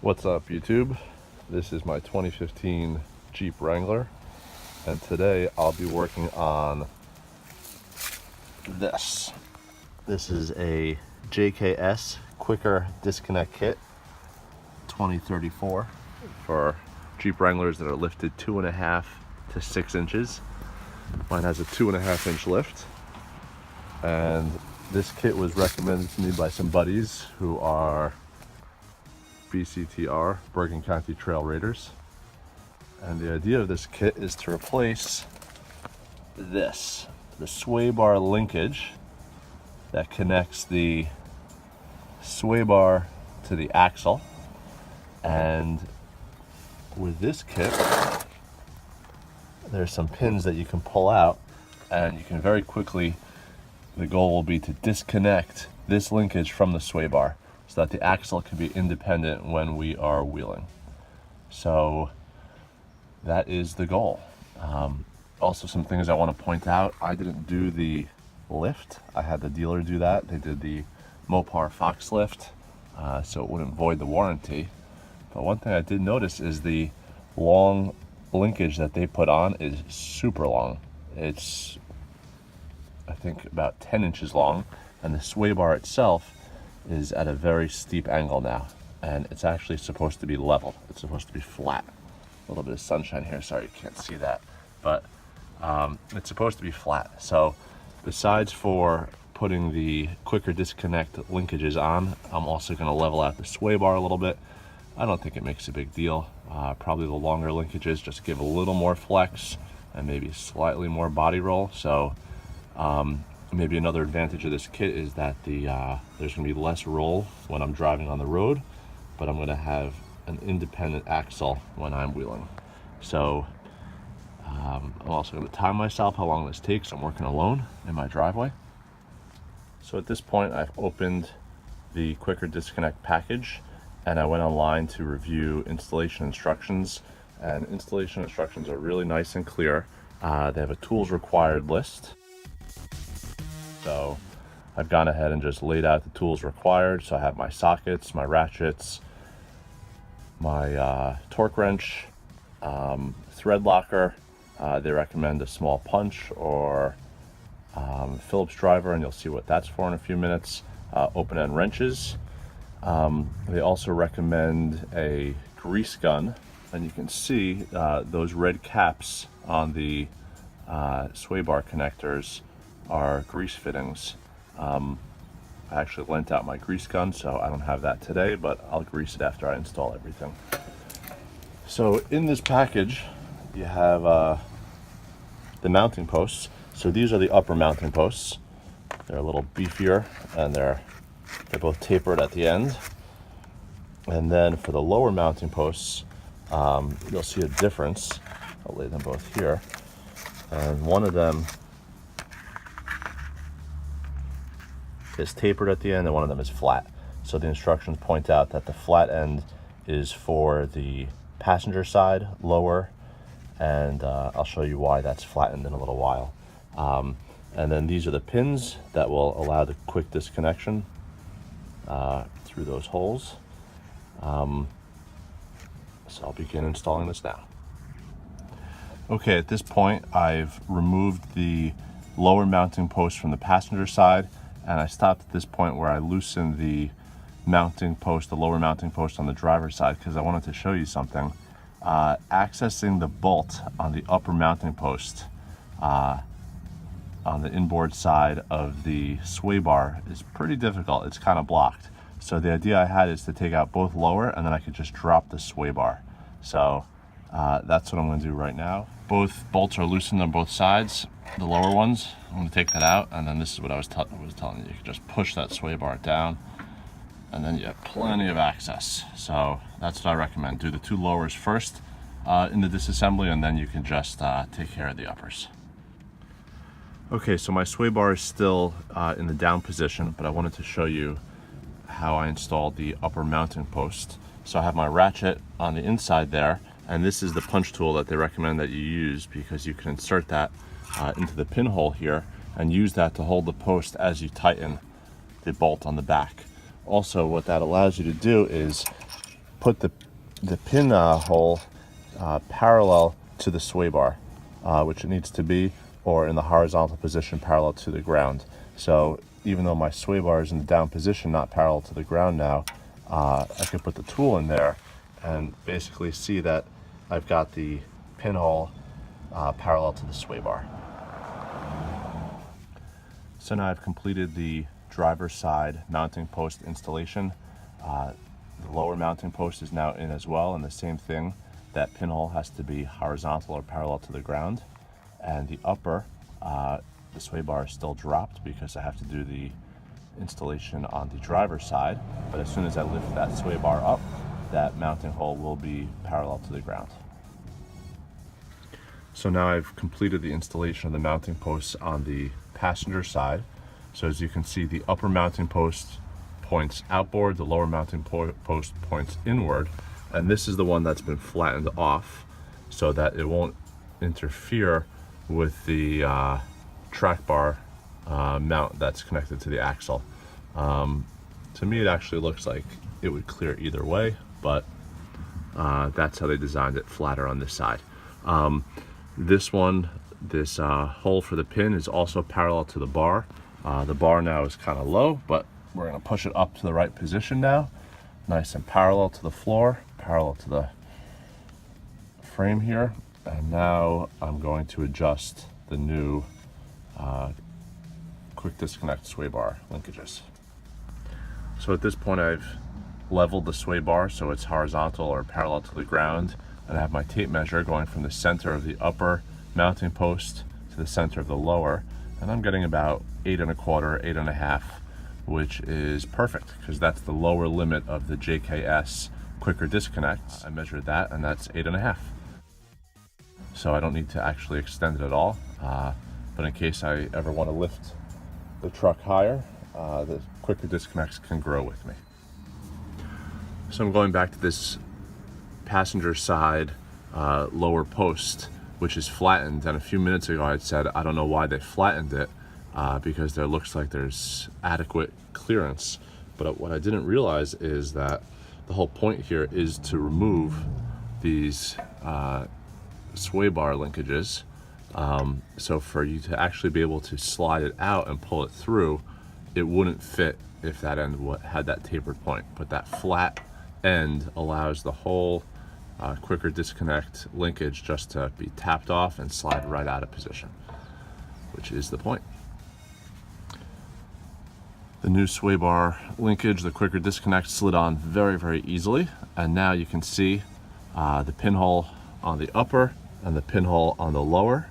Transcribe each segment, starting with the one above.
What's up, YouTube? This is my 2015 Jeep Wrangler, and today I'll be working on this. This is a JKS quicker disconnect kit 2034 for Jeep Wranglers that are lifted 2.5 to 6 inches. Mine has a 2.5 inch lift, and this kit was recommended to me by some buddies who are BCTR, Bergen County Trail Raiders. And the idea of this kit is to replace this, the sway bar linkage that connects the sway bar to the axle. And with this kit, there's some pins that you can pull out, and you can very quickly, the goal will be to disconnect this linkage from the sway bar so that the axle can be independent when we are wheeling. So that is the goal. Also, some things I want to point out: I didn't do the lift. I had the dealer do that. They did the Mopar Fox lift, so it wouldn't void the warranty. But one thing I did notice is the long linkage that they put on is super long. It's, I think, about 10 inches long, and the sway bar itself is at a very steep angle now, and it's actually supposed to be level. It's supposed to be flat. A little bit of sunshine here, sorry you can't see that, but it's supposed to be flat. So besides for putting the quicker disconnect linkages on, I'm also going to level out the sway bar a little bit. I don't think it makes a big deal. Probably the longer linkages just give a little more flex and maybe slightly more body roll. So maybe another advantage of this kit is that there's going to be less roll when I'm driving on the road, but I'm going to have an independent axle when I'm wheeling. So I'm also going to time myself how long this takes. I'm working alone in my driveway. So at this point, I've opened the quicker disconnect package, and I went online to review installation instructions. And installation instructions are really nice and clear. They have a tools required list. So I've gone ahead and just laid out the tools required. So I have my sockets, my ratchets, my torque wrench, thread locker. They recommend a small punch or Phillips driver, and you'll see what that's for in a few minutes. Open end wrenches. They also recommend a grease gun, and you can see those red caps on the sway bar connectors are grease fittings. I actually lent out my grease gun, so I don't have that today, but I'll grease it after I install everything. So in this package, you have the mounting posts. So these are the upper mounting posts. They're a little beefier, and they're both tapered at the end. And then for the lower mounting posts, you'll see a difference. I'll lay them both here. And one of them is tapered at the end, and one of them is flat. So the instructions point out that the flat end is for the passenger side, lower, and I'll show you why that's flattened in a little while. And then these are the pins that will allow the quick disconnection through those holes. So I'll begin installing this now. Okay, at this point, I've removed the lower mounting post from the passenger side, and I stopped at this point where I loosened the mounting post, the lower mounting post on the driver's side, because I wanted to show you something. Accessing the bolt on the upper mounting post on the inboard side of the sway bar is pretty difficult. It's kind of blocked. So the idea I had is to take out both lower, and then I could just drop the sway bar. So that's what I'm going to do right now. Both bolts are loosened on both sides, the lower ones. I'm going to take that out, and then this is what I was telling you. You can just push that sway bar down, and then you have plenty of access. So that's what I recommend. Do the two lowers first in the disassembly, and then you can just take care of the uppers. Okay, so my sway bar is still in the down position, but I wanted to show you how I installed the upper mounting post. So I have my ratchet on the inside there, and this is the punch tool that they recommend that you use, because you can insert that into the pinhole here and use that to hold the post as you tighten the bolt on the back. Also, what that allows you to do is put the pin hole parallel to the sway bar, which it needs to be, or in the horizontal position parallel to the ground. So even though my sway bar is in the down position, not parallel to the ground now, I could put the tool in there and basically see that I've got the pinhole parallel to the sway bar. So now I've completed the driver's side mounting post installation. The lower mounting post is now in as well, and the same thing, that pinhole has to be horizontal or parallel to the ground. And the upper, the sway bar is still dropped because I have to do the installation on the driver's side, but as soon as I lift that sway bar up, that mounting hole will be parallel to the ground. So now I've completed the installation of the mounting posts on the passenger side. So as you can see, the upper mounting post points outboard, the lower mounting post points inward, and this is the one that's been flattened off so that it won't interfere with the track bar mount that's connected to the axle. To me, it actually looks like it would clear either way, but that's how they designed it, flatter on this side. This one, this hole for the pin is also parallel to the bar. The bar now is kind of low, but we're going to push it up to the right position now, nice and parallel to the floor, parallel to the frame here. And now I'm going to adjust the new quick disconnect sway bar linkages. So at this point, I've leveled the sway bar so it's horizontal or parallel to the ground, and I have my tape measure going from the center of the upper mounting post to the center of the lower, and I'm getting about 8 1/4, 8 1/2, which is perfect because that's the lower limit of the JKS quicker disconnects. I measured that, and that's 8 1/2. So I don't need to actually extend it at all, but in case I ever want to lift the truck higher, the quicker disconnects can grow with me. So I'm going back to this passenger side lower post, which is flattened, and a few minutes ago I had said I don't know why they flattened it, because there looks like there's adequate clearance, but what I didn't realize is that the whole point here is to remove these sway bar linkages, so for you to actually be able to slide it out and pull it through, it wouldn't fit if that end had that tapered point, but that flat end allows the whole quicker disconnect linkage just to be tapped off and slide right out of position, which is the point. The new sway bar linkage, the quicker disconnect, slid on very, very easily, and now you can see the pinhole on the upper and the pinhole on the lower,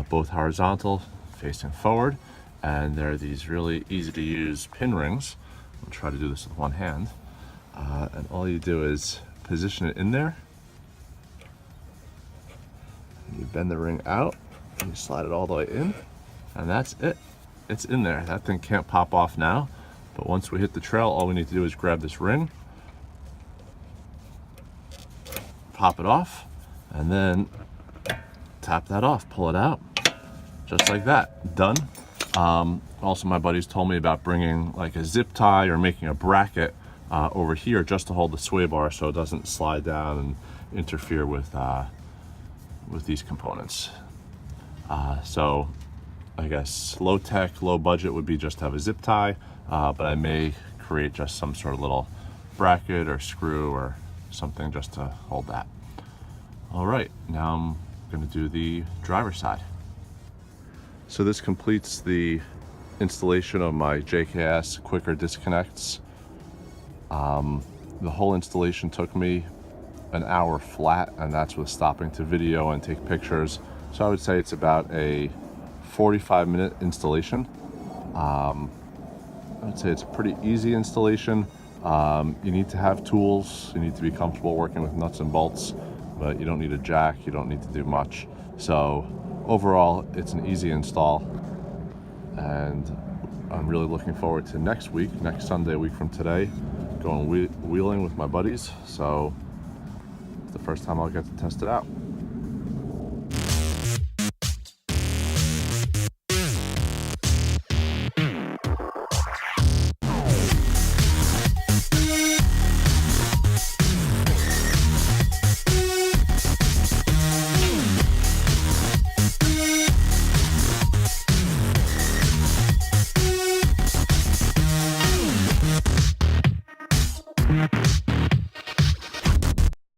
both horizontal, facing forward, and there are these really easy to use pin rings. I'll try to do this with one hand, and all you do is position it in there, you bend the ring out, and you slide it all the way in, and that's it. It's in there. That thing can't pop off now, but once we hit the trail, all we need to do is grab this ring, pop it off, and then tap that off, pull it out, just like that, done. Also, my buddies told me about bringing like a zip tie or making a bracket over here just to hold the sway bar so it doesn't slide down and interfere with these components. So I guess low tech, low budget would be just to have a zip tie, but I may create just some sort of little bracket or screw or something just to hold that. All right, now I'm gonna do the driver's side. So this completes the installation of my JKS quicker disconnects. The whole installation took me an hour flat, and that's with stopping to video and take pictures. So I would say it's about a 45-minute installation. I would say it's a pretty easy installation. You need to have tools, you need to be comfortable working with nuts and bolts, but you don't need a jack, you don't need to do much. So overall, it's an easy install, and I'm really looking forward to next week, next Sunday, a week from today, going wheeling with my buddies. So it's the first time I'll get to test it out.